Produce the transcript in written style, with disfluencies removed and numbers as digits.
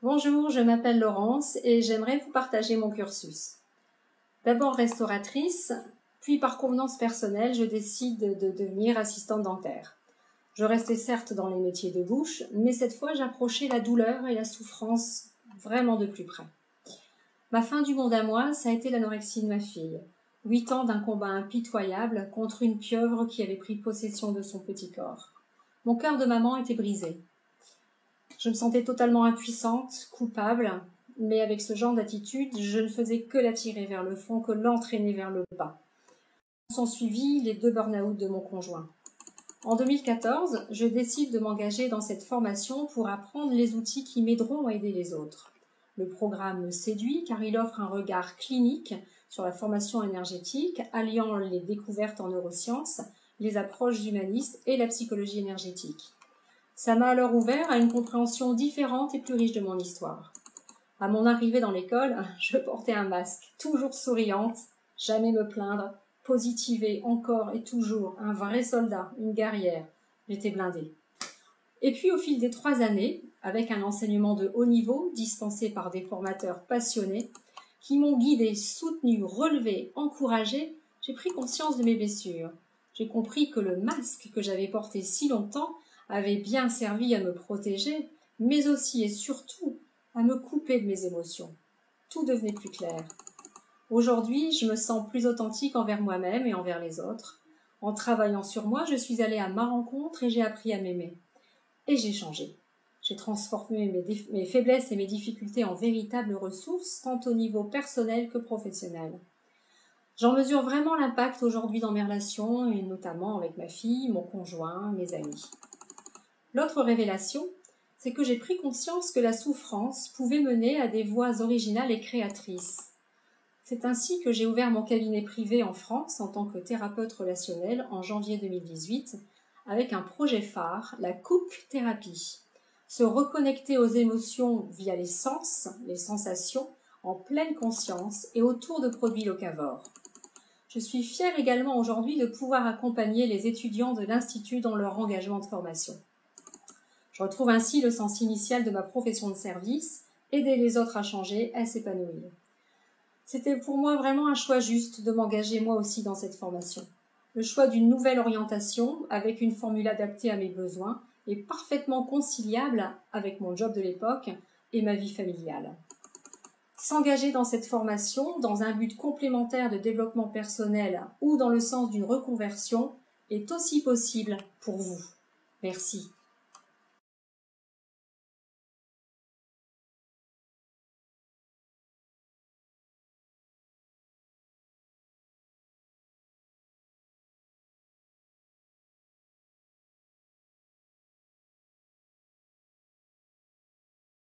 Bonjour, je m'appelle Laurence et j'aimerais vous partager mon cursus. D'abord restauratrice, puis par convenance personnelle, je décide de devenir assistante dentaire. Je restais certes dans les métiers de bouche, mais cette fois j'approchais la douleur et la souffrance vraiment de plus près. Ma fin du monde à moi, ça a été l'anorexie de ma fille. 8 ans d'un combat impitoyable contre une pieuvre qui avait pris possession de son petit corps. Mon cœur de maman était brisé. Je me sentais totalement impuissante, coupable, mais avec ce genre d'attitude, je ne faisais que la tirer vers le fond, que l'entraîner vers le bas. Sont suivis les 2 burn-out de mon conjoint. En 2014, je décide de m'engager dans cette formation pour apprendre les outils qui m'aideront à aider les autres. Le programme me séduit car il offre un regard clinique sur la formation énergétique, alliant les découvertes en neurosciences, les approches humanistes et la psychologie énergétique. Ça m'a alors ouvert à une compréhension différente et plus riche de mon histoire. À mon arrivée dans l'école, je portais un masque, toujours souriante, jamais me plaindre, positiver encore et toujours, un vrai soldat, une guerrière. J'étais blindée. Et puis au fil des 3 années, avec un enseignement de haut niveau dispensé par des formateurs passionnés, qui m'ont guidée, soutenue, relevée, encouragée, j'ai pris conscience de mes blessures. J'ai compris que le masque que j'avais porté si longtemps avait bien servi à me protéger, mais aussi et surtout à me couper de mes émotions. Tout devenait plus clair. Aujourd'hui, je me sens plus authentique envers moi-même et envers les autres. En travaillant sur moi, je suis allée à ma rencontre et j'ai appris à m'aimer. Et j'ai changé. J'ai transformé mes faiblesses et mes difficultés en véritables ressources, tant au niveau personnel que professionnel. J'en mesure vraiment l'impact aujourd'hui dans mes relations, et notamment avec ma fille, mon conjoint, mes amis. L'autre révélation, c'est que j'ai pris conscience que la souffrance pouvait mener à des voies originales et créatrices. C'est ainsi que j'ai ouvert mon cabinet privé en France en tant que thérapeute relationnelle en janvier 2018 avec un projet phare, la Cook Thérapie. Se reconnecter aux émotions via les sens, les sensations, en pleine conscience et autour de produits locavores. Je suis fière également aujourd'hui de pouvoir accompagner les étudiants de l'Institut dans leur engagement de formation. Je retrouve ainsi le sens initial de ma profession de service, aider les autres à changer, à s'épanouir. C'était pour moi vraiment un choix juste de m'engager moi aussi dans cette formation. Le choix d'une nouvelle orientation avec une formule adaptée à mes besoins et parfaitement conciliable avec mon job de l'époque et ma vie familiale. S'engager dans cette formation dans un but complémentaire de développement personnel ou dans le sens d'une reconversion est aussi possible pour vous. Merci.